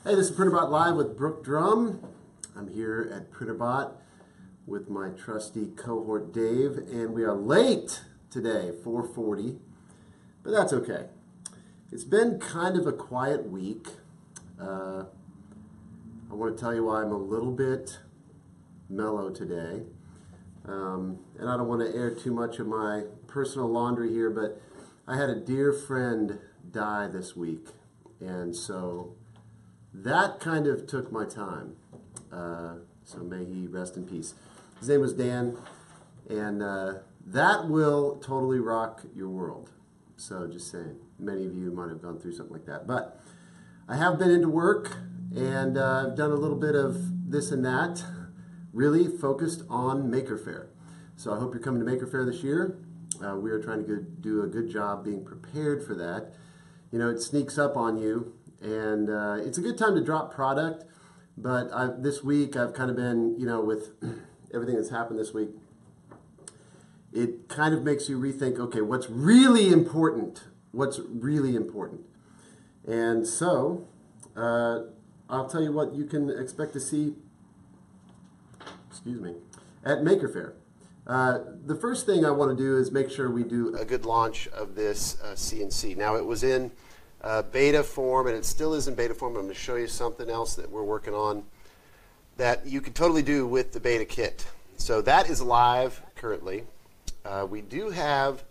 Hey, this is Printrbot Live with Brook. I'm here at Printrbot with my trusty cohort Dave, and we are late today, 4:40, but that's okay. It's been kind of a quiet week. I want to tell you why I'm a little bit mellow today, and I don't want to air too much of my personal laundry here, but I had a dear friend die this week, and so that kind of took my time. So may he rest in peace. His name was Dan, and that will totally rock your world. So just saying, many of you might have gone through something like that. But I have been into work, and I've done a little bit of this and that, really focused on Maker Faire. So I hope you're coming to Maker Faire this year. We are trying to do a good job being prepared for that. You know, it sneaks up on you, and it's a good time to drop product. But this week I've kind of been, you know, with everything that's happened this week, it kind of makes you rethink, okay, what's really important? What's really important? And so I'll tell you what you can expect to see, at Maker Faire. The first thing I want to do is make sure we do a good launch of this CNC. Now, it was in beta form, and it still is in beta form. I'm going to show you something else that we're working on that you can totally do with the beta kit. So that is live currently. We do have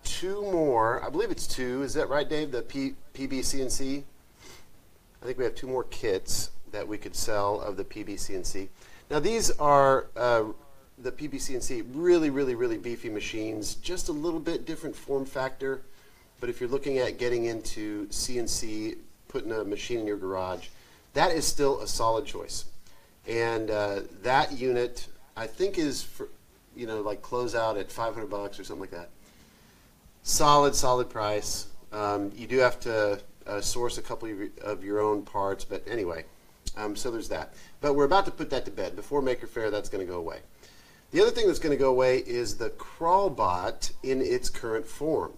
two more. I believe it's two. Is that right, Dave? The PBCNC? I think we have two more kits that we could sell of the PBCNC. Now, these are the PBCNC, really beefy machines, just a little bit different form factor. But if you're looking at getting into CNC, putting a machine in your garage, that is still a solid choice. And that unit, I think, is for, you know, like close out at $500 or something like that. Solid price. You do have to source a couple of your own parts, but anyway, so there's that. But we're about to put that to bed. Before Maker Faire, that's going to go away. The other thing that's going to go away is the Printrbot in its current form.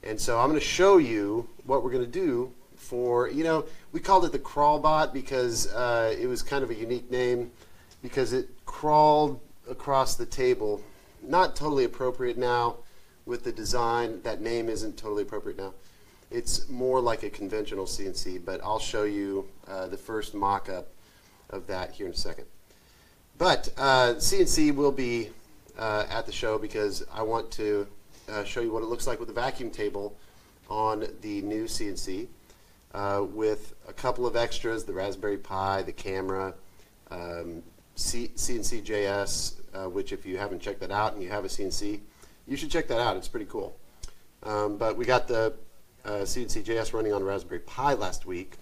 And so I'm going to show you what we're going to do for, you know, we called it the Printrbot because it was kind of a unique name because it crawled across the table. Not totally appropriate now with the design. That name isn't totally appropriate now. It's more like a conventional CNC, but I'll show you the first mock-up of that here in a second. But CNC will be at the show because I want to show you what it looks like with the vacuum table on the new CNC with a couple of extras, the Raspberry Pi, the camera, CNC.js, which if you haven't checked that out and you have a CNC, you should check that out. It's pretty cool. But we got the CNC.js running on Raspberry Pi last week.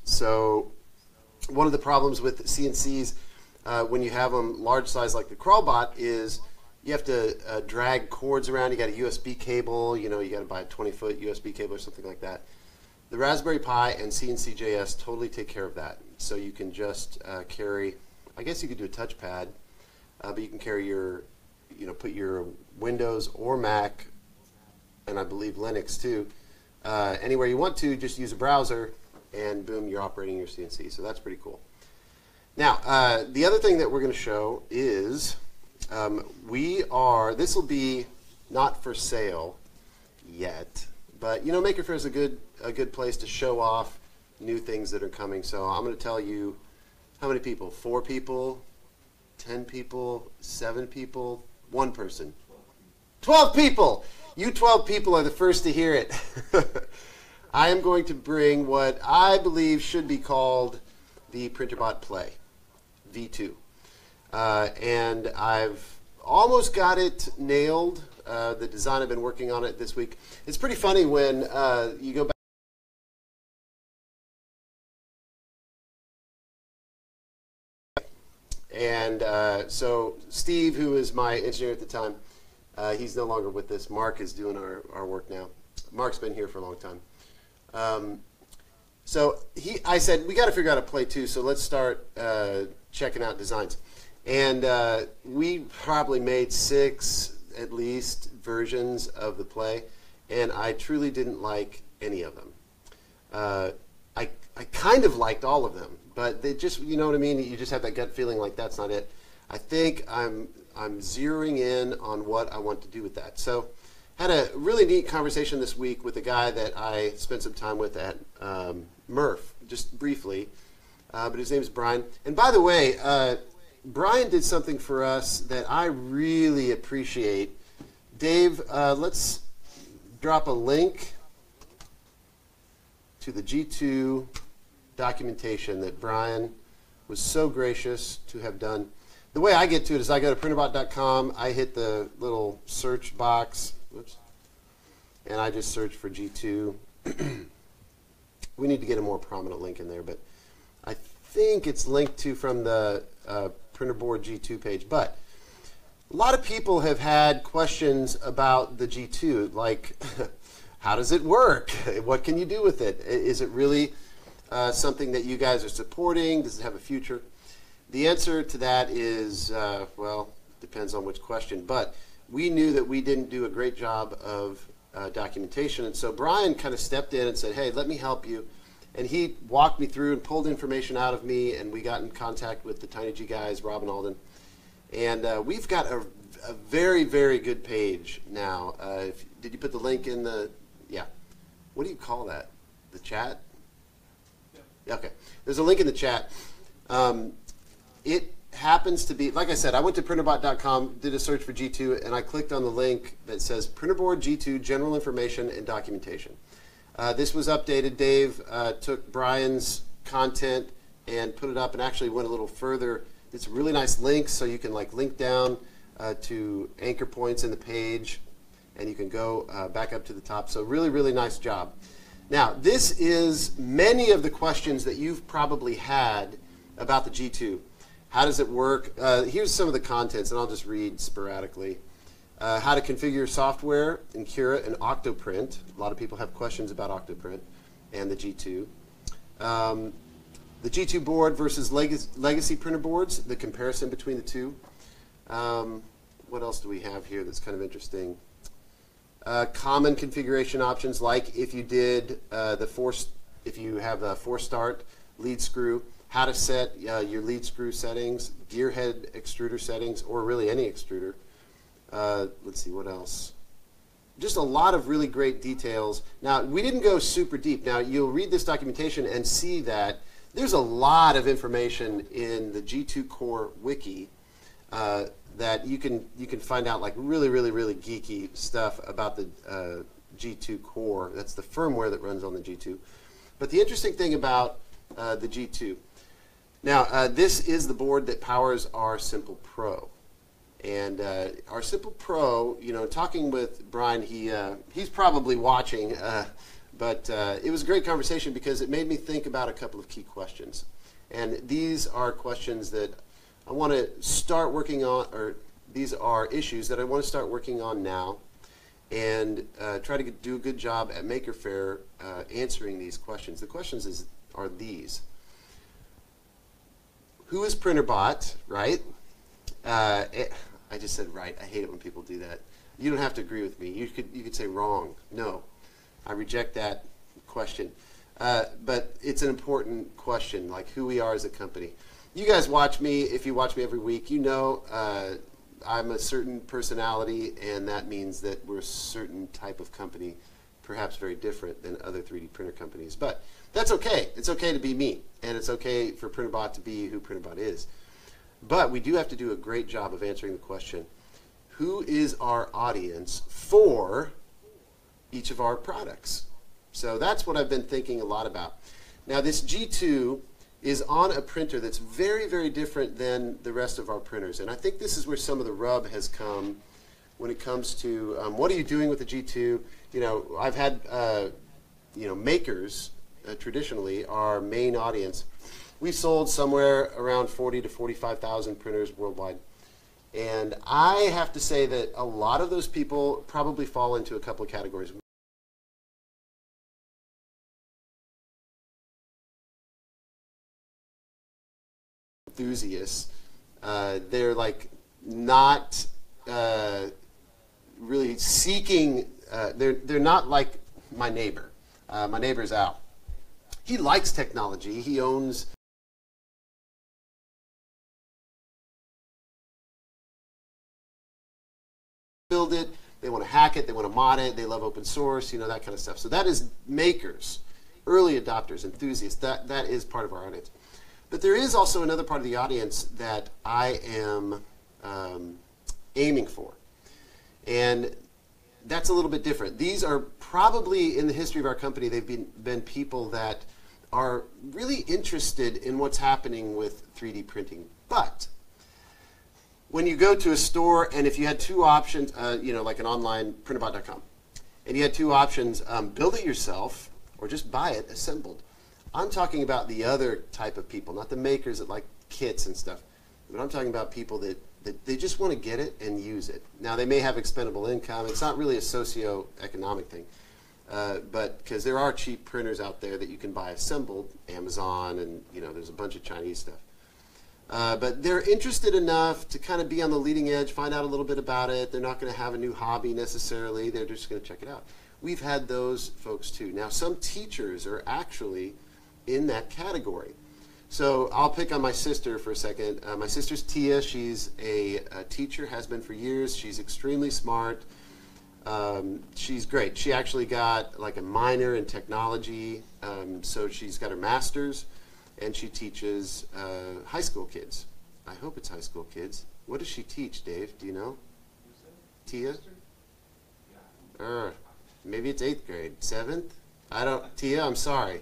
So one of the problems with CNCs when you have them large size like the Printrbot is you have to drag cords around. You got a USB cable, you know, you got to buy a 20-foot USB cable or something like that. The Raspberry Pi and CNC.js totally take care of that. So you can just carry, I guess you could do a touchpad, but you can carry your, you know, put your Windows or Mac, and I believe Linux too, anywhere you want to, just use a browser, and boom, you're operating your CNC. So that's pretty cool. Now, the other thing that we're going to show is this will be not for sale yet, but you know, Maker Faire is a good place to show off new things that are coming. So I'm going to tell you how many people: 4 people, 10 people, 7 people, 1 person, 12 people. You 12 people are the first to hear it. I am going to bring what I believe should be called the Printrbot Play V2. And I've almost got it nailed. The design, I've been working on it this week. It's pretty funny when you go back. And so Steve, who was my engineer at the time, he's no longer with us. Mark is doing our work now. Mark's been here for a long time. So I said, we got to figure out a play too, so let's start checking out designs. And we probably made 6 at least versions of the play, and I truly didn't like any of them. I kind of liked all of them, but they just, you know what I mean? You just have that gut feeling like that's not it. I think I'm zeroing in on what I want to do with that. So had a really neat conversation this week with a guy that I spent some time with at Murph, just briefly, but his name's Brian. And by the way, Brian did something for us that I really appreciate. Dave, let's drop a link to the G2 documentation that Brian was so gracious to have done. The way I get to it is I go to Printrbot.com, I hit the little search box, whoops, and I just search for G2. We need to get a more prominent link in there, but I think it's linked to from the Printerboard G2 page. But a lot of people have had questions about the G2, like how does it work? What can you do with it? Is it really something that you guys are supporting? Does it have a future? The answer to that is, well, depends on which question. But we knew that we didn't do a great job of documentation. And so Brian kind of stepped in and said, hey, let me help you. And he walked me through and pulled information out of me. And we got in contact with the Tiny G guys, Rob and Alden. And we've got a very, very good page now. Did you put the link in the, yeah. What do you call that? The chat? Yeah. Okay. There's a link in the chat. It happens to be, like I said, I went to Printrbot.com, did a search for G2, and I clicked on the link that says Printerboard G2 General Information and Documentation. This was updated. Dave took Brian's content and put it up and actually went a little further. It's a really nice link, so you can like link down to anchor points in the page, and you can go back up to the top. So really, really nice job. Now, this is many of the questions that you've probably had about the G2. How does it work? Here's some of the contents, and I'll just read sporadically. How to configure your software in Cura and Octoprint. A lot of people have questions about Octoprint and the G2. The G2 board versus legacy printer boards, the comparison between the two. What else do we have here that's kind of interesting? Common configuration options, like if you did if you have a 4-start lead screw, how to set your lead screw settings, gear head extruder settings, or really any extruder. Let's see, what else? Just a lot of really great details. Now, we didn't go super deep. Now, you'll read this documentation and see that there's a lot of information in the G2 Core wiki that you can find out like really, really, really geeky stuff about the G2 Core. That's the firmware that runs on the G2. But the interesting thing about the G2, now this is the board that powers our Simple Pro. And our Simple Pro, you know, talking with Brian, he's probably watching, but it was a great conversation because it made me think about a couple of key questions. And these are questions that I want to start working on, or these are issues that I want to start working on now and try to do a good job at Maker Faire answering these questions. The questions are these. Who is Printrbot, right? I just said right. I hate it when people do that. You don't have to agree with me. You could say wrong. No, I reject that question. But it's an important question, like who we are as a company. You guys watch me. If you watch me every week, you know I'm a certain personality, and that means that we're a certain type of company, perhaps very different than other 3D printer companies. But that's okay. It's okay to be me, and it's okay for Printrbot to be who Printrbot is. But we do have to do a great job of answering the question, who is our audience for each of our products? So that's what I've been thinking a lot about. Now, this G2 is on a printer that's very, very different than the rest of our printers. And I think this is where some of the rub has come when it comes to what are you doing with the G2? You know, I've had, you know, makers traditionally, our main audience. We've sold somewhere around 40 to 45,000 printers worldwide. And I have to say that a lot of those people probably fall into a couple of categories. Enthusiasts. They're like not really seeking, they're not like my neighbor. My neighbor's Al. he likes technology. He owns build it, they want to hack it, they want to mod it, they love open source, you know, that kind of stuff. So that is makers, early adopters, enthusiasts. That is part of our audience. But there is also another part of the audience that I am aiming for. And that's a little bit different. These are probably, in the history of our company, they've been people that are really interested in what's happening with 3D printing. But when you go to a store, and if you had two options, you know, like an online Printrbot.com, and you had two options, build it yourself or just buy it assembled. I'm talking about the other type of people, not the makers that like kits and stuff, but I'm talking about people that they just want to get it and use it. Now, they may have expendable income. It's not really a socio-economic thing, but because there are cheap printers out there that you can buy assembled, Amazon, and you know, there's a bunch of Chinese stuff. But they're interested enough to kind of be on the leading edge, find out a little bit about it. They're not going to have a new hobby necessarily. They're just going to check it out. We've had those folks too. Now, some teachers are actually in that category. So I'll pick on my sister for a second. My sister's Tia. She's a teacher, has been for years. She's extremely smart. She's great. She actually got like a minor in technology. So she's got her master's. And she teaches high school kids. I hope it's high school kids. What does she teach, Dave? Do you know? Tia? Maybe it's 8th grade. 7th? I don't. Tia, I'm sorry.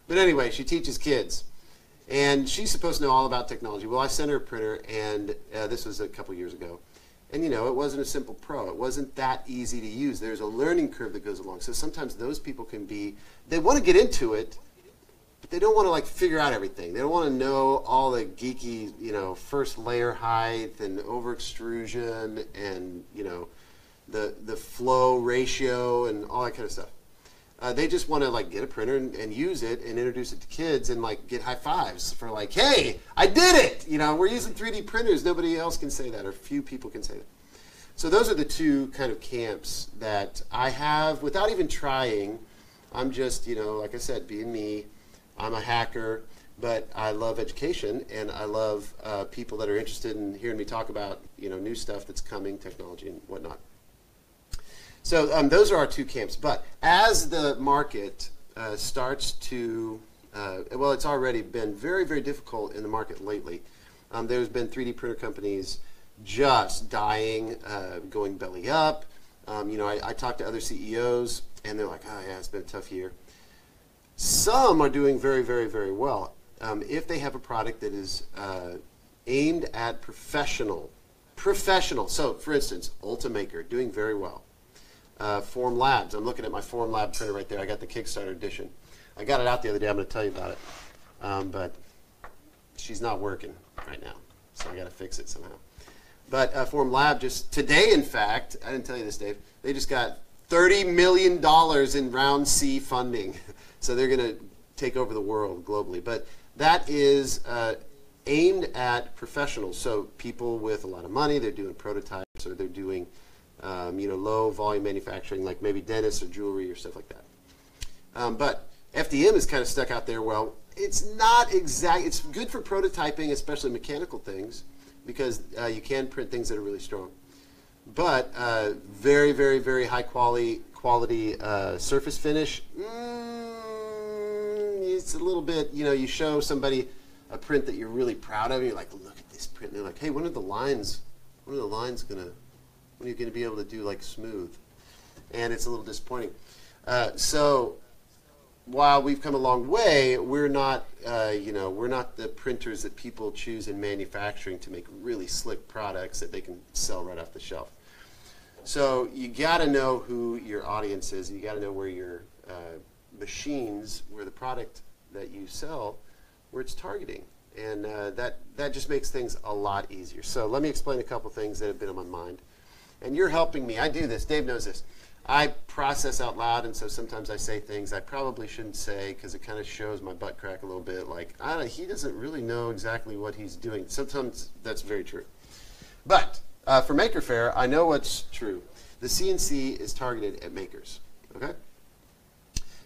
But anyway, she teaches kids. And she's supposed to know all about technology. Well, I sent her a printer, and this was a couple years ago. And, you know, it wasn't a simple Pro. It wasn't that easy to use. There's a learning curve that goes along. So sometimes those people can be, they want to get into it, but they don't want to like figure out everything. They don't want to know all the geeky, you know, first layer height and over extrusion and, you know, the flow ratio and all that kind of stuff. They just want to like get a printer and use it and introduce it to kids and like get high fives for like, hey, I did it! You know, we're using 3D printers. Nobody else can say that, or few people can say that. So those are the two kind of camps that I have without even trying. I'm just, you know, like I said, being me. I'm a hacker, but I love education, and I love people that are interested in hearing me talk about, you know, new stuff that's coming, technology and whatnot. So those are our two camps. But as the market starts to, well, it's already been very, very difficult in the market lately. There's been 3D printer companies just dying, going belly up. You know, I talked to other CEOs, and they're like, oh, yeah, it's been a tough year. Some are doing very, very, very well. If they have a product that is aimed at professional. So, for instance, Ultimaker, doing very well. Form Labs, I'm looking at my Form Lab printer right there. I got the Kickstarter edition. I got it out the other day. I'm going to tell you about it. But she's not working right now, so I got to fix it somehow. But Form Lab just today, in fact, I didn't tell you this, Dave, they just got $30 million in round C funding. So they're going to take over the world globally. But that is aimed at professionals. So people with a lot of money, they're doing prototypes, or they're doing you know, low volume manufacturing, like maybe dentists or jewelry or stuff like that. But FDM is kind of stuck out there. Well, it's not exact. It's good for prototyping, especially mechanical things, because you can print things that are really strong. But very, very, very high quality surface finish. It's a little bit, you know, you show somebody a print that you're really proud of, and you're like, look at this print. And they're like, hey, when are the lines when are you going to be able to do like smooth? And it's a little disappointing. So while we've come a long way, we're not, you know, we're not the printers that people choose in manufacturing to make really slick products that they can sell right off the shelf. So you got to know who your audience is. You got to know where your machines, where the product that you sell, where it's targeting. And that just makes things a lot easier. So let me explain a couple things that have been on my mind. And you're helping me. I do this. Dave knows this. I process out loud, and so sometimes I say things I probably shouldn't say because it kind of shows my butt crack a little bit. Like, he doesn't really know exactly what he's doing. Sometimes that's very true. But for Maker Faire, I know what's true. The CNC is targeted at makers. Okay?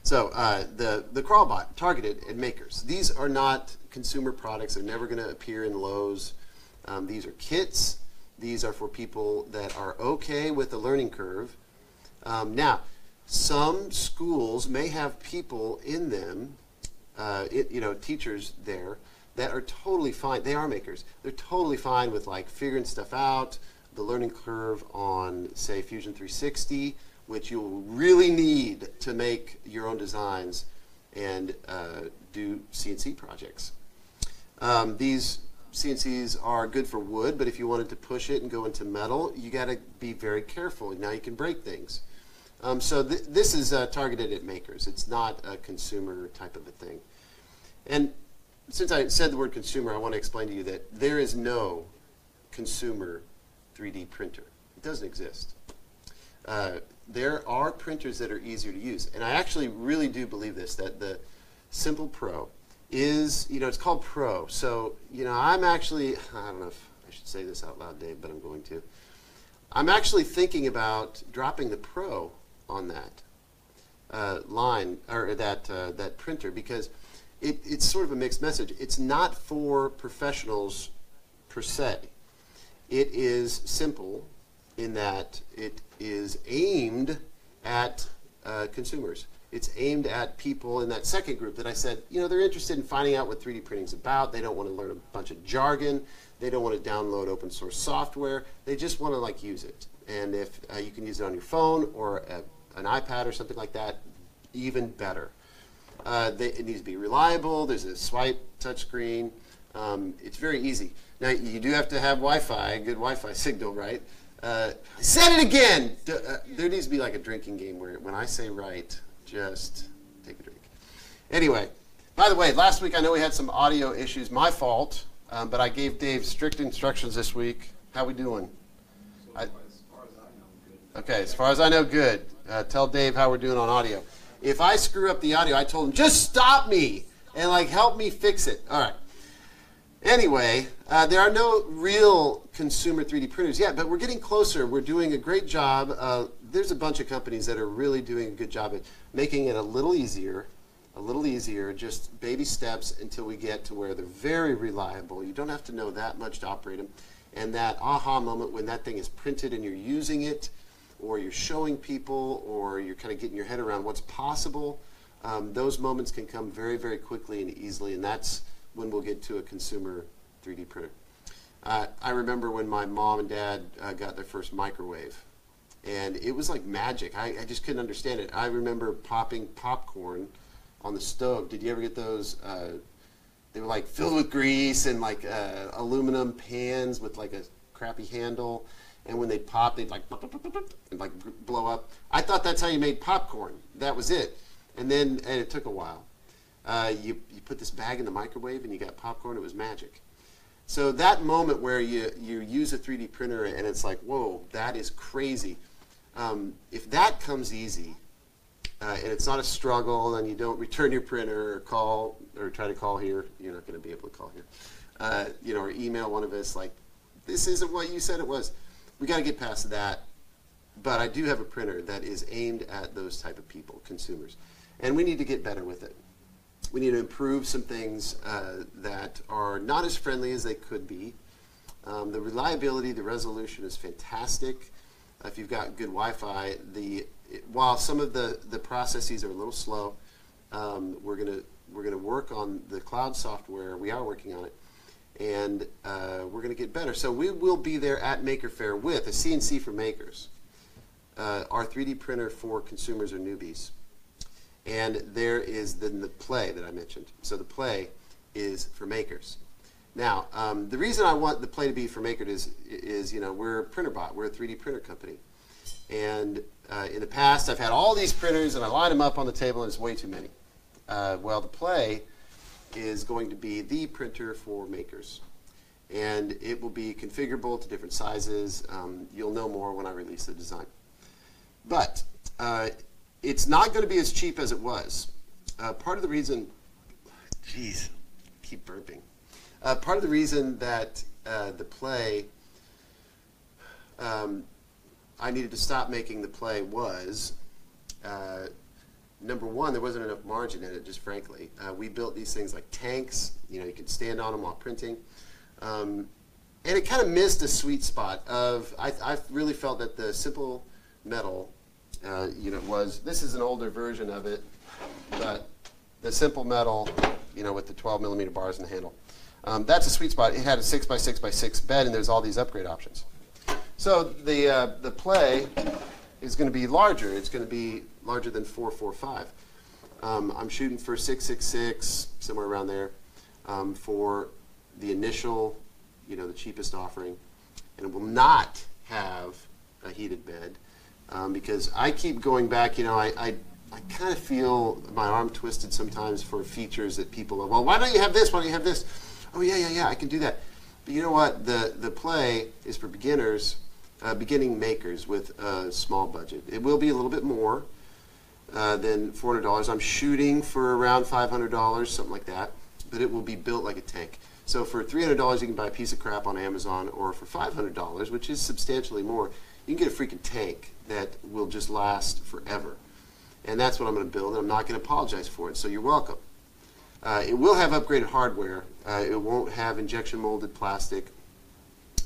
So the Crawlbot, targeted at makers. These are not consumer products. They're never going to appear in Lowe's. These are kits. These are for people that are okay with the learning curve. Now, some schools may have people in them, teachers there, that are totally fine. They are makers. They're totally fine with like figuring stuff out, the learning curve on, say, Fusion 360, which you'll really need to make your own designs and do CNC projects. These CNCs are good for wood, but if you wanted to push it and go into metal, you got to be very careful. Now you can break things. So this is targeted at makers. It's not a consumer type of a thing. And since I said the word consumer, I want to explain to you that there is no consumer 3D printer. It doesn't exist. There are printers that are easier to use. And I actually really do believe this, that the Simple Pro is, it's called Pro. So, I'm actually, I don't know if I should say this out loud, Dave, but I'm going to. I'm actually thinking about dropping the Pro on that line, or that printer, because it's sort of a mixed message. It's not for professionals per se. It is simple in that it is aimed at consumers. It's aimed at people in that second group that I said, they're interested in finding out what 3D printing is about. They don't want to learn a bunch of jargon. They don't want to download open source software. They just want to use it. And if you can use it on your phone or an iPad or something like that, even better. It needs to be reliable. There's a swipe touchscreen. It's very easy. Now, you do have to have Wi-Fi, a good Wi-Fi signal, right? I said it again! There needs to be like a drinking game where when I say right, just take a drink. Anyway, by the way, last week I know we had some audio issues. My fault, but I gave Dave strict instructions this week. How we doing? As far as I know, good. Okay, as far as I know, good. Tell Dave how we're doing on audio. If I screw up the audio, I told him, just stop me and help me fix it. All right. Anyway, there are no real consumer 3D printers yet, but we're getting closer. We're doing a great job. There's a bunch of companies that are really doing a good job at making it a little easier, just baby steps until we get to where they're very reliable. You don't have to know that much to operate them. And that aha moment when that thing is printed and you're using it, or you're showing people, or you're kind of getting your head around what's possible, those moments can come very, very quickly and easily, and that's when we'll get to a consumer 3D printer. I remember when my mom and dad got their first microwave, and it was like magic. I just couldn't understand it. I remember popping popcorn on the stove. Did you ever get those? They were filled with grease and aluminum pans with a crappy handle. And when they'd pop, they'd and blow up. I thought that's how you made popcorn. That was it. And it took a while. You put this bag in the microwave and you got popcorn. It was magic. So that moment where you use a 3D printer and it's like, whoa, that is crazy. If that comes easy and it's not a struggle and you don't return your printer or call or try to call here, you're not going to be able to call here. Or email one of us this isn't what you said it was. We got to get past that. But I do have a printer that is aimed at those type of people, consumers. And we need to get better with it. We need to improve some things that are not as friendly as they could be. The reliability, the resolution is fantastic. If you've got good Wi-Fi, while some of the processes are a little slow, we're gonna work on the cloud software. We are working on it, and we're gonna get better. So we will be there at Maker Faire with a CNC for makers, our 3D printer for consumers or newbies. And there is then the Play that I mentioned. So the Play is for makers. Now, the reason I want the Play to be for makers is we're Printrbot. We're a 3D printer company. And in the past, I've had all these printers, and I line them up on the table, and it's way too many. Well, the Play is going to be the printer for makers. And it will be configurable to different sizes. You'll know more when I release the design. But it's not going to be as cheap as it was. Part of the reason, geez, keep burping. Part of the reason that the Play, I needed to stop making the Play was number one, there wasn't enough margin in it, just frankly. We built these things like tanks. You know, you could stand on them while printing. And it kind of missed a sweet spot of, I really felt that the simple metal, you know, this is an older version of it, but the simple metal, you know, with the 12 millimeter bars in the handle, that's a sweet spot. It had a 6x6x6 bed, and there's all these upgrade options. So the play is going to be larger. It's going to be larger than 445. I'm shooting for 666, somewhere around there, for the initial, you know, the cheapest offering. And it will not have a heated bed because I keep going back, you know, I kind of feel my arm twisted sometimes for features that people are, well, why don't you have this? Why don't you have this? Oh, yeah, I can do that. But you know what? The play is for beginners, beginning makers with a small budget. It will be a little bit more than $400. I'm shooting for around $500, something like that, but it will be built like a tank. So for $300, you can buy a piece of crap on Amazon, or for $500, which is substantially more, you can get a freaking tank that will just last forever. And that's what I'm going to build, and I'm not going to apologize for it, so you're welcome. It will have upgraded hardware. It won't have injection molded plastic.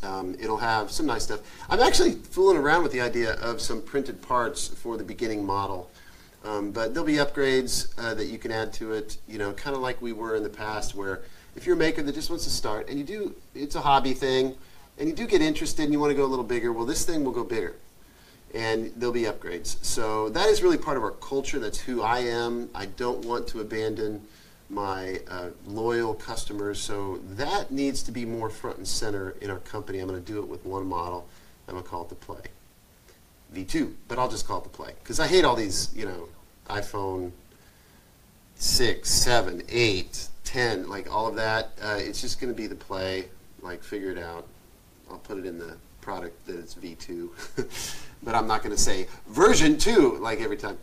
It'll have some nice stuff. I'm actually fooling around with the idea of some printed parts for the beginning model. But there'll be upgrades that you can add to it, you know, kind of like we were in the past, where if you're a maker that just wants to start, and it's a hobby thing, and you do get interested and you want to go a little bigger, well, this thing will go bigger. And there'll be upgrades. So that is really part of our culture. That's who I am. I don't want to abandon my loyal customers. So that needs to be more front and center in our company. I'm going to do it with one model. I'm going to call it the Play. V2, but I'll just call it the Play. Because I hate all these, you know, iPhone 6, 7, 8, 10, like all of that. It's just going to be the Play. Like, figure it out. I'll put it in the product that it's V2. But I'm not going to say version 2 like every time.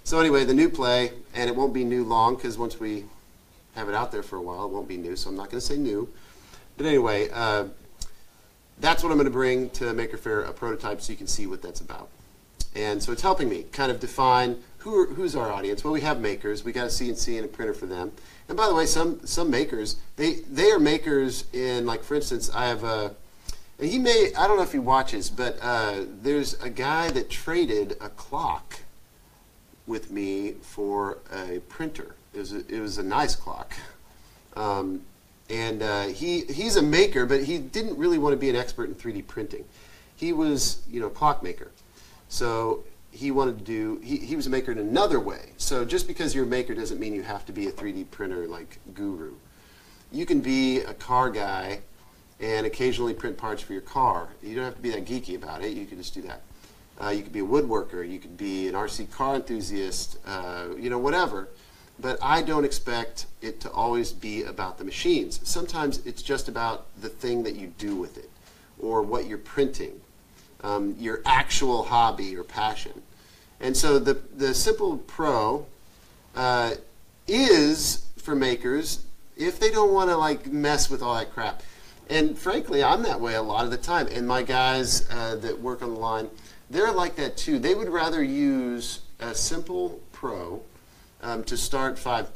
So anyway, the new Play, and it won't be new long because once we have it out there for a while, it won't be new, so I'm not going to say new. But anyway, that's what I'm going to bring to Maker Faire, a prototype, so you can see what that's about. And so it's helping me kind of define who's our audience. Well, we have makers. We got a CNC and a printer for them. And by the way, some makers, they are makers in, like, for instance, I have a, and he may, I don't know if he watches, but there's a guy that traded a clock with me for a printer. It was a nice clock. He's a maker, but he didn't really want to be an expert in 3D printing. He was, you know, a clock maker. So he wanted to do, he was a maker in another way. So just because you're a maker doesn't mean you have to be a 3D printer like guru. You can be a car guy and occasionally print parts for your car. You don't have to be that geeky about it. You can just do that. You could be a woodworker. You could be an RC car enthusiast, you know, whatever. But I don't expect it to always be about the machines. Sometimes it's just about the thing that you do with it, or what you're printing, your actual hobby or passion. And so the Simple Pro is for makers if they don't want to, like, mess with all that crap. And frankly, I'm that way a lot of the time. And my guys that work on the line, they're like that too. They would rather use a Simple Pro to start 5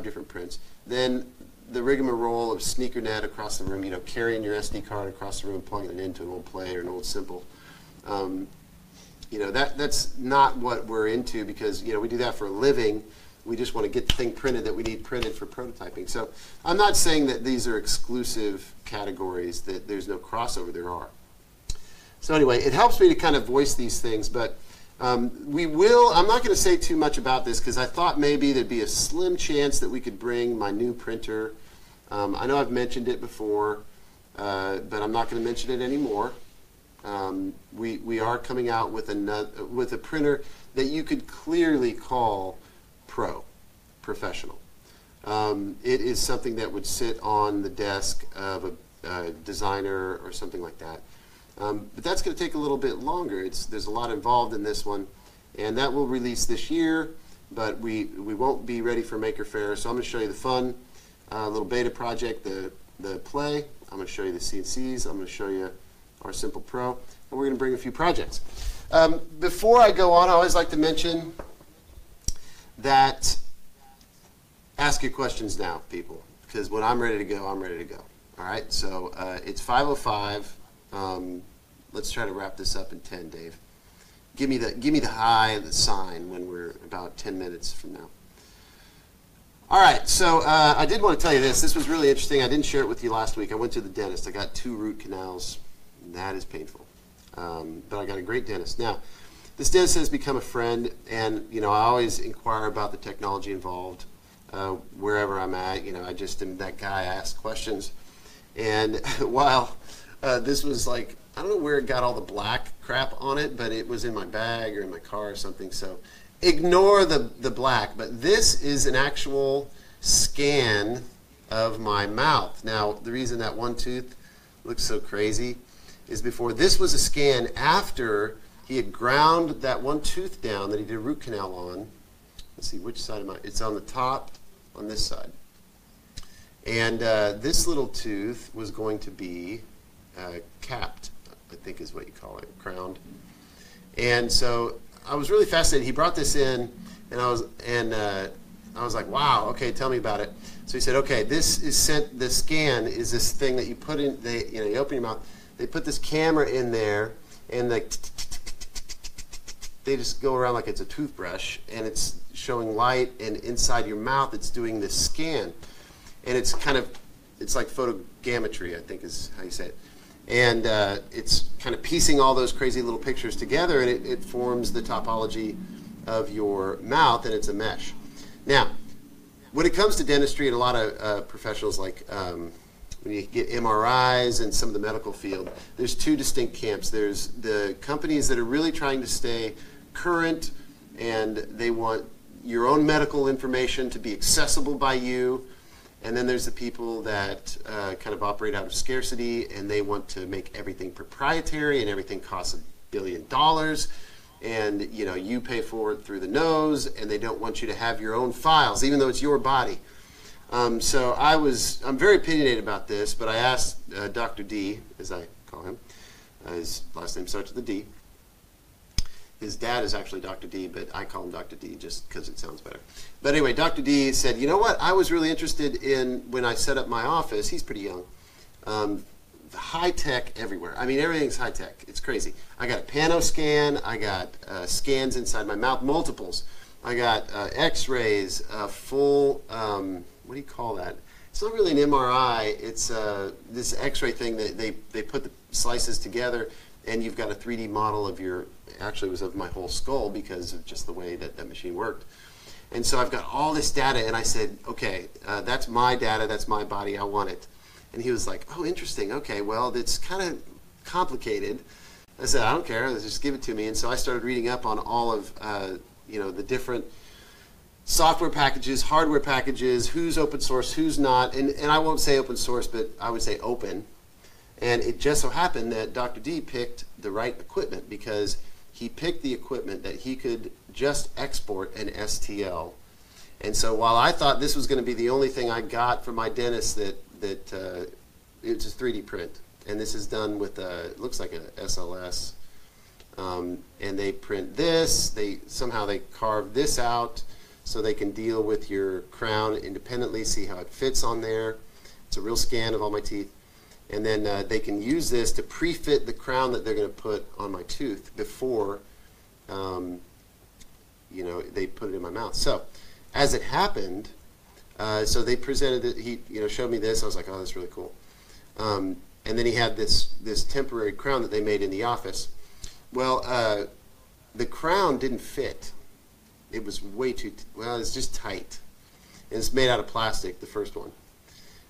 different prints, than the rigmarole of SneakerNet across the room, you know, carrying your SD card across the room, plugging it into an old Play or an old Simple. You know, that's not what we're into, because, you know, we do that for a living. We just want to get the thing printed that we need printed for prototyping. So I'm not saying that these are exclusive categories, that there's no crossover. There are. So anyway, it helps me to kind of voice these things, but I'm not going to say too much about this because I thought maybe there'd be a slim chance that we could bring my new printer. I know I've mentioned it before, but I'm not going to mention it anymore. We are coming out with a printer that you could clearly call professional. It is something that would sit on the desk of a designer or something like that. But that's going to take a little bit longer. There's a lot involved in this one, and that will release this year, but we won't be ready for Maker Faire. So I'm going to show you the fun little beta project, the Play. I'm going to show you the CNCs. I'm going to show you our Simple Pro, and we're going to bring a few projects. Before I go on, I always like to mention that ask your questions now, people, because when I'm ready to go, I'm ready to go. All right, so it's 5:05. Let's try to wrap this up in 10, Dave. Give me the high and the sign when we're about 10 minutes from now. All right, so I did want to tell you this. This was really interesting. I didn't share it with you last week. I went to the dentist. I got 2 root canals. And that is painful. But I got a great dentist. Now, this dentist has become a friend, and I always inquire about the technology involved wherever I'm at. I just am that guy. I ask questions. And while this was like, I don't know where it got all the black crap on it, but it was in my bag or in my car or something. So ignore the black. But this is an actual scan of my mouth. Now, the reason that one tooth looks so crazy is before this was a scan after he had ground that one tooth down that he did a root canal on. Let's see, which side am I? It's on the top, on this side. And this little tooth was going to be capped, I think is what you call it, crowned. And so I was really fascinated. He brought this in, and I was like, wow, okay, tell me about it. So he said, okay, this is sent. The scan is this thing that you put in. You open your mouth. They put this camera in there, and they just go around like it's a toothbrush, and it's showing light, and inside your mouth, it's doing this scan, and it's like photogrammetry, I think is how you say it. And it's kind of piecing all those crazy little pictures together, and it forms the topology of your mouth, and it's a mesh. Now, when it comes to dentistry, and a lot of professionals, like when you get MRIs and some of the medical field, there's 2 distinct camps. There's the companies that are really trying to stay current, and they want your own medical information to be accessible by you. And then there's the people that kind of operate out of scarcity, and they want to make everything proprietary, and everything costs $1 billion. And you pay for it through the nose, and they don't want you to have your own files, even though it's your body. So I'm very opinionated about this, but I asked Dr. D, as I call him. His last name starts with a D. His dad is actually Dr. D, but I call him Dr. D just because it sounds better. But anyway, Dr. D said, you know what? I was really interested in, when I set up my office, he's pretty young, high tech everywhere. I mean, everything's high tech. It's crazy. I got a pano scan. I got scans inside my mouth, multiples. I got x-rays, full, what do you call that? It's not really an MRI. It's this x-ray thing that they put the slices together, and you've got a 3D model of your, actually it was of my whole skull because of just the way that that machine worked. And so I've got all this data, and I said, okay, that's my data, that's my body, I want it. And he was like, oh, interesting, okay, well, it's kind of complicated. I said, I don't care, just give it to me. And so I started reading up on all of the different software packages, hardware packages, who's open source, who's not. And I won't say open source, but I would say open. And it just so happened that Dr. D picked the right equipment, because he picked the equipment that he could just export an STL. And so while I thought this was going to be the only thing I got from my dentist that it's a 3D print. And this is done with it looks like an SLS. And they print this. Somehow they carve this out so they can deal with your crown independently, see how it fits on there. It's a real scan of all my teeth. And then they can use this to pre-fit the crown that they're going to put on my tooth before they put it in my mouth. So as it happened, so they presented it, he showed me this. I was like, oh, that's really cool. And then he had this temporary crown that they made in the office. Well, the crown didn't fit. It was way too, it's just tight. And it's made out of plastic, the first one.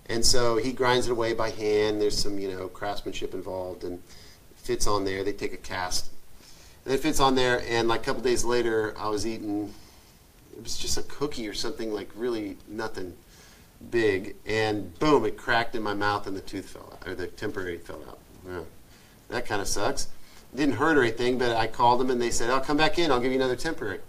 And so he grinds it away by hand. There's some, craftsmanship involved, and it fits on there. They take a cast, and it fits on there. And like a couple days later, I was eating. It was just a cookie or something, like really nothing big, and boom! It cracked in my mouth, and the tooth fell out, or the temporary fell out. Yeah. That kind of sucks. It didn't hurt or anything, but I called them, and they said, "I'll come back in. I'll give you another temporary."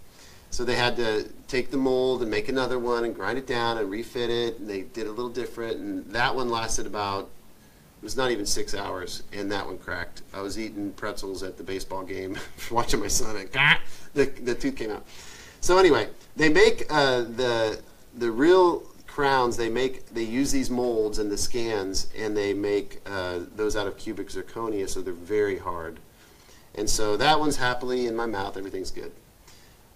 So they had to take the mold and make another one and grind it down and refit it. And they did a little different. And that one lasted about, it was not even 6 hours. And that one cracked. I was eating pretzels at the baseball game, watching my son, and the tooth came out. So anyway, they make the real crowns. They use these molds and the scans, and they make those out of cubic zirconia, so they're very hard. And so that one's happily in my mouth. Everything's good.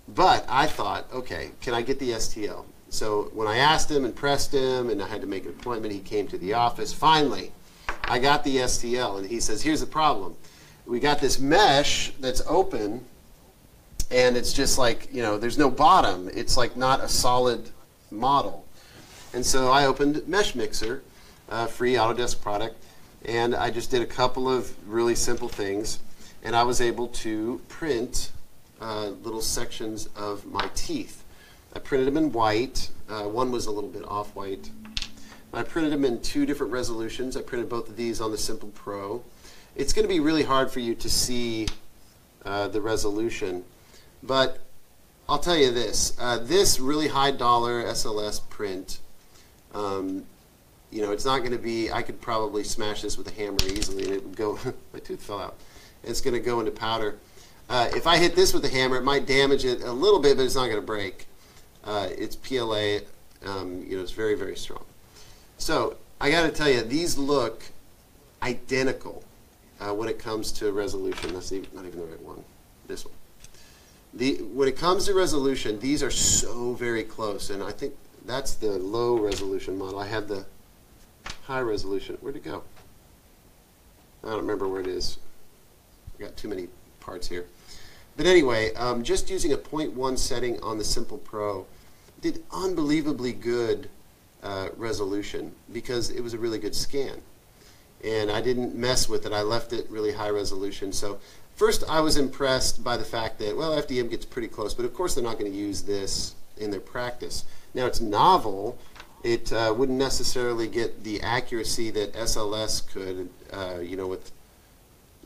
But I thought, okay, can I get the STL? So when I asked him and pressed him, and I had to make an appointment, he came to the office. Finally, I got the STL, and he says, here's the problem. We got this mesh that's open, and it's just like, you know, there's no bottom. It's like not a solid model. And so I opened Mesh Mixer, free Autodesk product, and I just did a couple of really simple things, and I was able to print little sections of my teeth. I printed them in white. One was a little bit off-white. I printed them in 2 different resolutions. I printed both of these on the Simple Pro. It's going to be really hard for you to see the resolution, but I'll tell you this. This really high dollar SLS print, you know, it's not going to be, I could probably smash this with a hammer easily and it would go, my tooth fell out. It's going to go into powder. If I hit this with a hammer, it might damage it a little bit, but it's not going to break. It's PLA, you know, it's very, very strong. So I got to tell you, these look identical when it comes to resolution. That's not even the right one. This one. When it comes to resolution, these are so very close, and I think that's the low resolution model. I had the high resolution. Where'd it go? I don't remember where it is. I got too many parts here. But anyway, just using a 0.1 setting on the Simple Pro did unbelievably good resolution because it was a really good scan. And I didn't mess with it. I left it really high resolution. So first I was impressed by the fact that, well, FDM gets pretty close, but of course they're not going to use this in their practice. Now it's novel. It wouldn't necessarily get the accuracy that SLS could, you know, with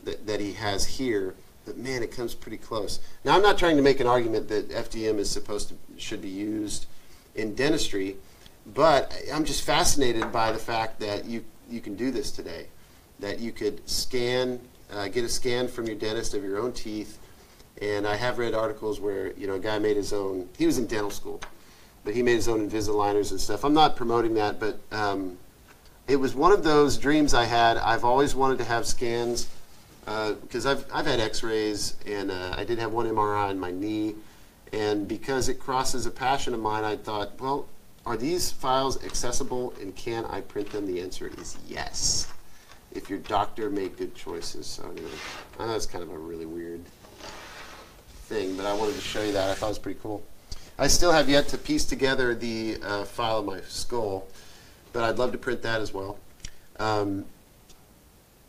that he has here. But man, it comes pretty close. Now I'm not trying to make an argument that FDM is should be used in dentistry, but I'm just fascinated by the fact that you can do this today. That you could scan, get a scan from your dentist of your own teeth, and I have read articles where, you know, a guy made his own. He was in dental school, but he made his own Invisaligners and stuff. I'm not promoting that, but it was one of those dreams I had. I've always wanted to have scans. Because I've had x-rays, and I did have one MRI on my knee, and because it crosses a passion of mine, I thought, well, are these files accessible and can I print them? The answer is yes, if your doctor made good choices. So anyway, I know it's kind of a really weird thing, but I wanted to show you that. I thought it was pretty cool. I still have yet to piece together the file of my skull, but I'd love to print that as well.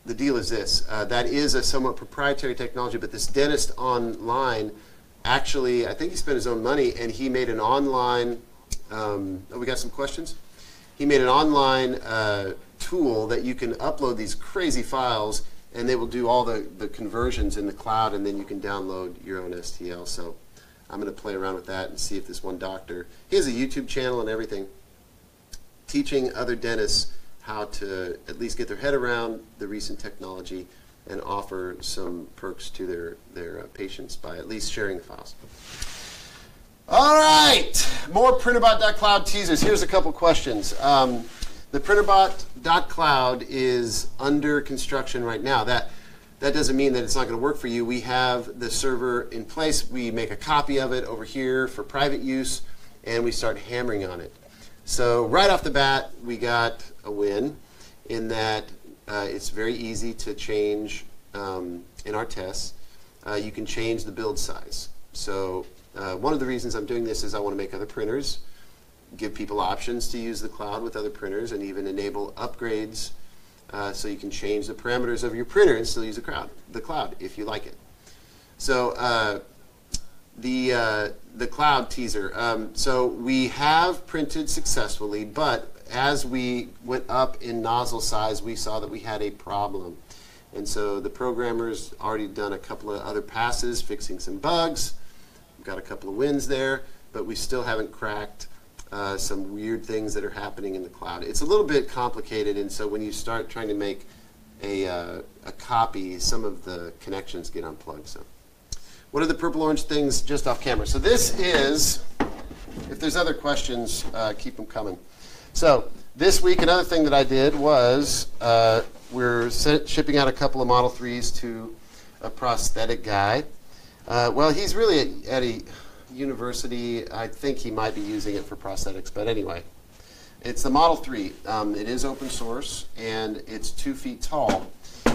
The deal is this. That is a somewhat proprietary technology, but this dentist online, actually, I think he spent his own money, and he made an online, oh, we got some questions? He made an online tool that you can upload these crazy files, and they will do all the conversions in the cloud, and then you can download your own STL. So I'm going to play around with that and see if this one doctor, he has a YouTube channel and everything, teaching other dentists how to at least get their head around the recent technology and offer some perks to their patients by at least sharing the files. All right, more Printrbot.cloud teasers. Here's a couple questions. The Printrbot.cloud is under construction right now. That doesn't mean that it's not going to work for you. We have the server in place. We make a copy of it over here for private use, and we start hammering on it. So right off the bat, we got a win in that it's very easy to change in our tests. You can change the build size. So one of the reasons I'm doing this is I want to make other printers, give people options to use the cloud with other printers, and even enable upgrades so you can change the parameters of your printer and still use the cloud if you like it. So the cloud teaser. So we have printed successfully, but as we went up in nozzle size, we saw that we had a problem. And so the programmer's already done a couple of other passes, fixing some bugs. We've got a couple of wins there, but we still haven't cracked some weird things that are happening in the cloud. It's a little bit complicated, and so when you start trying to make a copy, some of the connections get unplugged. So What are the purple-orange things just off camera? So this is, if there's other questions, keep them coming. So this week, another thing that I did was we're shipping out a couple of Model 3s to a prosthetic guy. Well, he's really at a university. I think he might be using it for prosthetics, but anyway. It's the Model 3. It is open source, and it's 2 feet tall.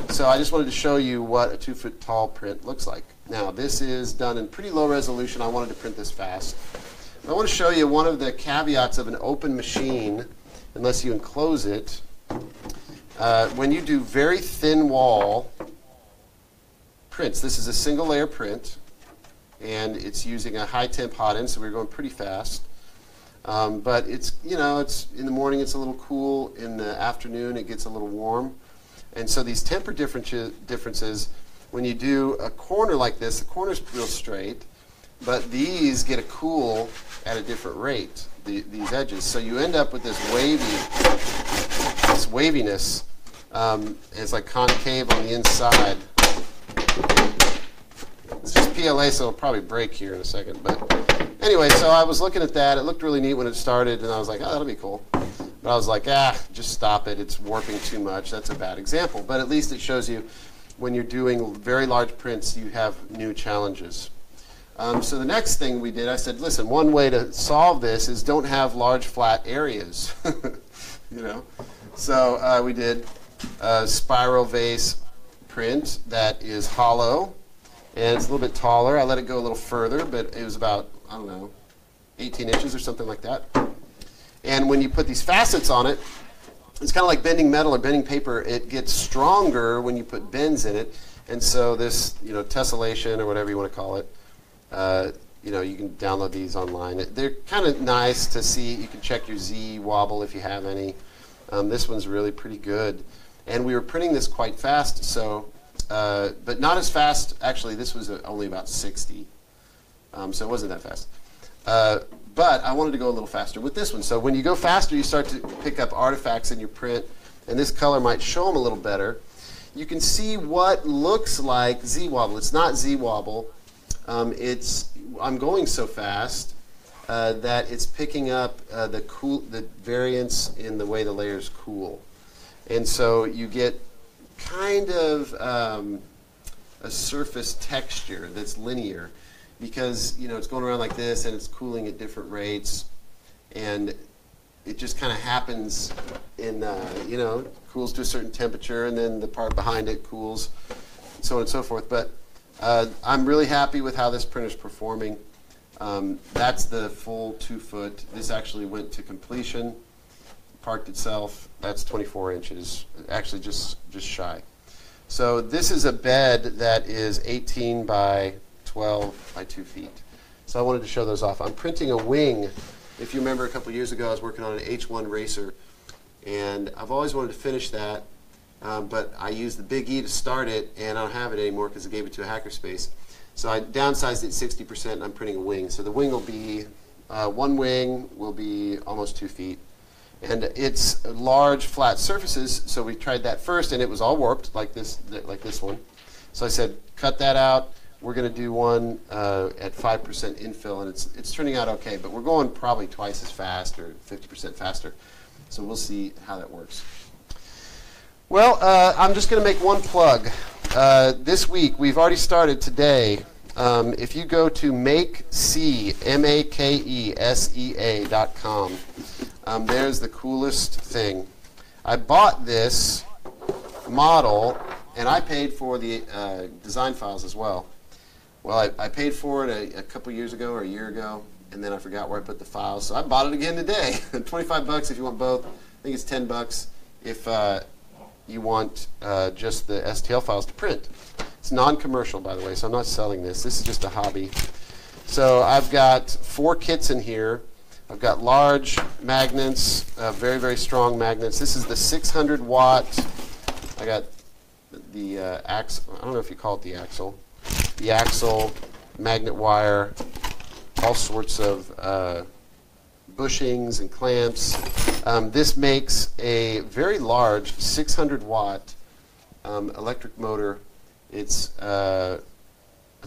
So I just wanted to show you what a 2 foot tall print looks like. Now, this is done in pretty low resolution. I wanted to print this fast. I want to show you one of the caveats of an open machine, unless you enclose it. When you do very thin wall prints, this is a single layer print, and it's using a high temp hot end, so we're going pretty fast. But it's, it's in the morning it's a little cool, in the afternoon it gets a little warm. And so these temper differences, when you do a corner like this, the corner's real straight, but these get a cool at a different rate, these edges. So you end up with this waviness. It's like concave on the inside. It's just PLA, so it'll probably break here in a second. But anyway, so I was looking at that. It looked really neat when it started, and I was like, oh, that'll be cool. But I was like, just stop it. It's warping too much. That's a bad example. But at least it shows you when you're doing very large prints, you have new challenges. So the next thing we did, I said, listen, one way to solve this is don't have large flat areas. So we did a spiral vase print that is hollow, and it's a little bit taller. I let it go a little further, but it was about, 18 inches or something like that. And when you put these facets on it, it's kind of like bending metal or bending paper. It gets stronger when you put bends in it. And so this, tessellation or whatever you want to call it, you can download these online. They're kind of nice to see. You can check your Z wobble if you have any. This one's really pretty good. And we were printing this quite fast, so, but not as fast. Actually, this was only about 60. So it wasn't that fast. But I wanted to go a little faster with this one. So when you go faster, you start to pick up artifacts in your print, and this color might show them a little better. You can see what looks like Z-wobble. It's not Z-wobble. I'm going so fast that it's picking up the variance in the way the layers cool. And so you get kind of a surface texture that's linear, because it's going around like this and it's cooling at different rates, and it just kind of happens in cools to a certain temperature, and then the part behind it cools, and so on and so forth. But I'm really happy with how this printer's performing. That's the full 2 foot. This actually went to completion, parked itself. That's 24 inches, actually just shy. So this is a bed that is 18 by 12 by 2 feet. So I wanted to show those off. I'm printing a wing. If you remember, a couple years ago I was working on an H1 racer, and I've always wanted to finish that, but I used the Big E to start it, and I don't have it anymore because I gave it to a hackerspace. So I downsized it 60%, and I'm printing a wing. So the wing will be, one wing will be almost 2 feet. And it's large flat surfaces, so we tried that first, and it was all warped like this one. So I said, cut that out. We're going to do one at 5% infill, and it's turning out okay, but we're going probably twice as fast or 50% faster. So we'll see how that works. Well, I'm just going to make one plug. This week, we've already started today. If you go to makesea.com, there's the coolest thing. I bought this model, and I paid for the design files as well. Well, I paid for it a couple years ago or a year ago, and then I forgot where I put the files. So I bought it again today. 25 bucks if you want both. I think it's 10 bucks if you want just the STL files to print. It's non-commercial, by the way, so I'm not selling this. This is just a hobby. So I've got 4 kits in here. I've got large magnets, very, very strong magnets. This is the 600 watt. I got the axle. I don't know if you call it the axle. The axle, magnet wire, all sorts of bushings and clamps. This makes a very large 600 watt electric motor. It's a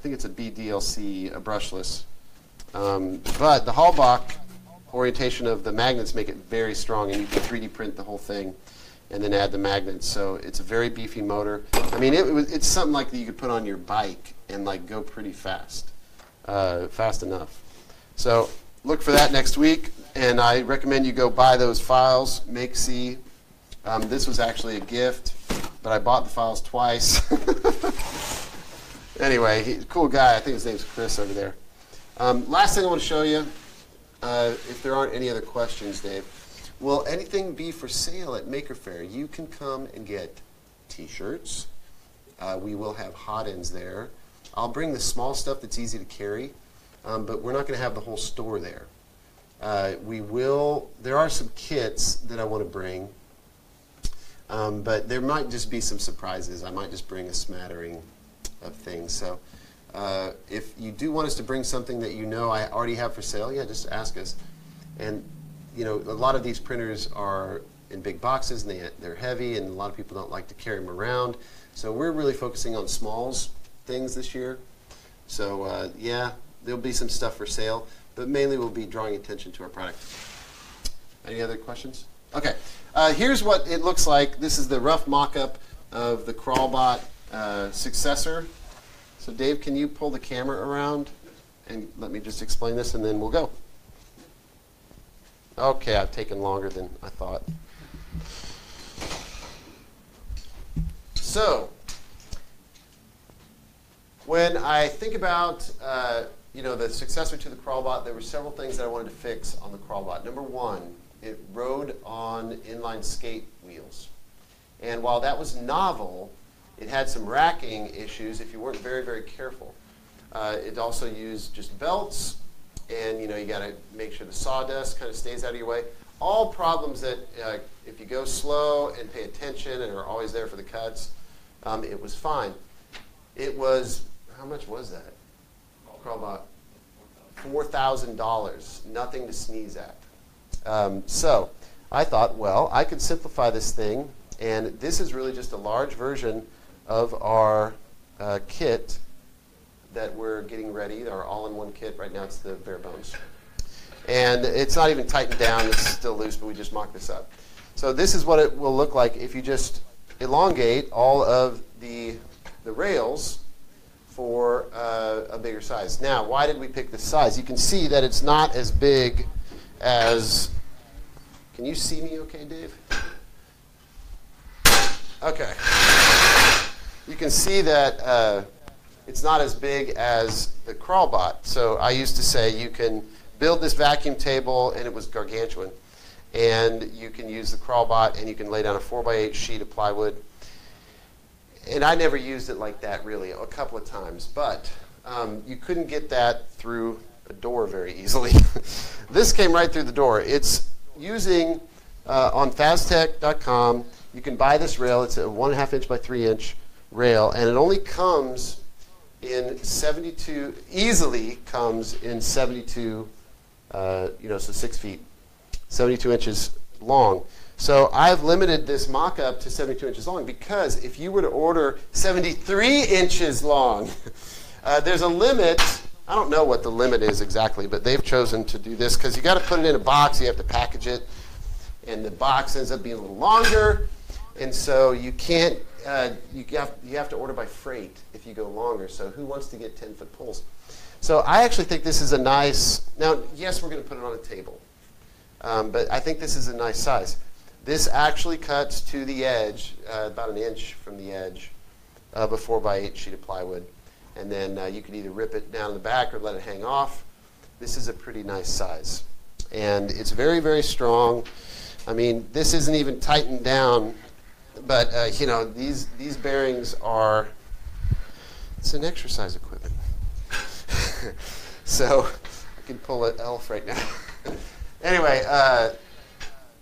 I think it's a BDLC, a brushless. But the Halbach orientation of the magnets make it very strong, and you can 3D print the whole thing and then add the magnets. So it's a very beefy motor. I mean, it's something like that you could put on your bike and like go pretty fast, fast enough. So look for that next week, and I recommend you go buy those files, Make See. This was actually a gift, but I bought the files twice. Anyway, he's a cool guy. I think his name's Chris over there. Last thing I want to show you, if there aren't any other questions, Dave, will anything be for sale at Maker Faire? You can come and get T-shirts. We will have hot ends there. I'll bring the small stuff that's easy to carry, but we're not going to have the whole store there. There are some kits that I want to bring, but there might just be some surprises. I might just bring a smattering of things. So if you do want us to bring something that you know I already have for sale, yeah, just ask us. And you know, a lot of these printers are in big boxes, and they're heavy, and a lot of people don't like to carry them around. So we're really focusing on smalls things this year. So yeah, there'll be some stuff for sale, but mainly we'll be drawing attention to our product. Any other questions? Okay, here's what it looks like. This is the rough mock-up of the Printrbot successor. So Dave, can you pull the camera around and let me just explain this, and then we'll go. Okay, I've taken longer than I thought. So when I think about you know, the successor to the Printrbot, there were several things that I wanted to fix on the Printrbot. Number one, it rode on inline skate wheels. And while that was novel, it had some racking issues if you weren't very, very careful. It also used just belts, and you know, you got to make sure the sawdust kind of stays out of your way. All problems that if you go slow and pay attention and are always there for the cuts, it was fine. It was, how much was that? Printrbot, $4,000, nothing to sneeze at. So I thought, well, I could simplify this thing, and this is really just a large version of our kit that we're getting ready, our all-in-one kit. Right now it's the bare bones. And it's not even tightened down, it's still loose, but we just mocked this up. So this is what it will look like if you just elongate all of the rails for a bigger size. Now, why did we pick this size? You can see that it's not as big as, can you see me okay, Dave? Okay. You can see that it's not as big as the Printrbot. So I used to say you can build this vacuum table, and it was gargantuan. And you can use the Printrbot, and you can lay down a 4x8 sheet of plywood. And I never used it like that, really, a couple of times. But you couldn't get that through a door very easily. This came right through the door. It's using, on fastech.com, you can buy this rail. It's a 1.5 inch by 3 inch rail, and it only comes in 72, easily comes in 72, you know, so 6 feet, 72 inches long. So I've limited this mock-up to 72 inches long, because if you were to order 73 inches long, there's a limit. I don't know what the limit is exactly, but they've chosen to do this because you got to put it in a box, you have to package it, and the box ends up being a little longer, and so you can't, you have to order by freight if you go longer. So who wants to get 10-foot poles? So I actually think this is a nice, now yes, we're going to put it on a table, but I think this is a nice size. This actually cuts to the edge, about 1 inch from the edge of a 4x8 sheet of plywood. And then you can either rip it down the back or let it hang off. This is a pretty nice size. And it's very, very strong. I mean, this isn't even tightened down, but you know, these bearings are, it's an exercise equipment. So I can pull an elf right now. Anyway,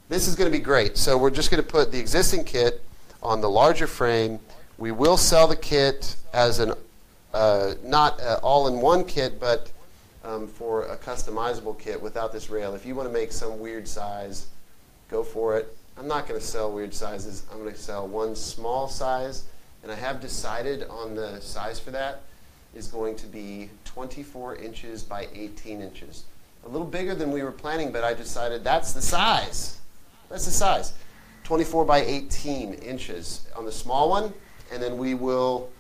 this is going to be great. So we're just going to put the existing kit on the larger frame. We will sell the kit as an not all-in-one kit, but for a customizable kit without this rail. If you want to make some weird size, go for it. I'm not going to sell weird sizes. I'm going to sell one small size, and I have decided on the size for that. is going to be 24 inches by 18 inches. A little bigger than we were planning, but I decided that's the size. That's the size. 24 by 18 inches on the small one, and then we will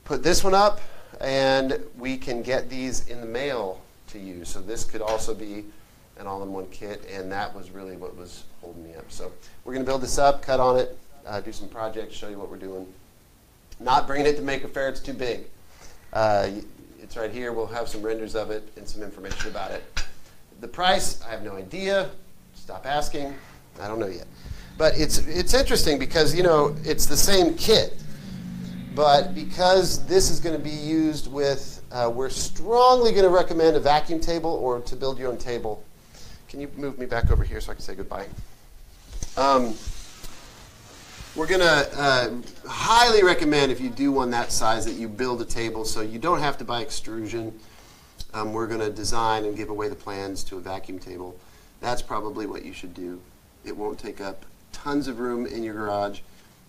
put this one up, and we can get these in the mail to you. So this could also be an all-in-one kit, and that was really what was holding me up. So we're going to build this up, cut on it, do some projects, show you what we're doing. Not bringing it to Maker Faire, it's too big. It's right here. We'll have some renders of it and some information about it. The price, I have no idea. Stop asking. I don't know yet. But it's interesting because, you know, it's the same kit. But because this is going to be used with, we're strongly going to recommend a vacuum table or to build your own table. Can you move me back over here so I can say goodbye? We're going to highly recommend, if you do one that size, that you build a table so you don't have to buy extrusion. We're going to design and give away the plans to a vacuum table. That's probably what you should do. It won't take up tons of room in your garage,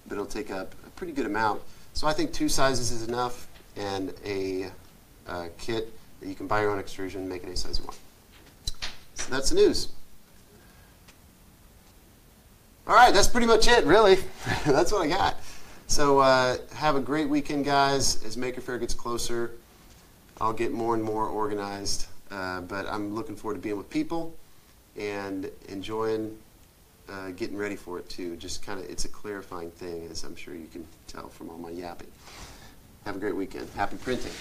but it'll take up a pretty good amount. So I think 2 sizes is enough, and a kit that you can buy your own extrusion and make it any size you want. So that's the news. All right, that's pretty much it, really. That's what I got. So have a great weekend, guys. As Maker Faire gets closer, I'll get more and more organized. But I'm looking forward to being with people and enjoying getting ready for it, too. Just kind of, it's a clarifying thing, as I'm sure you can tell from all my yapping. Have a great weekend. Happy printing.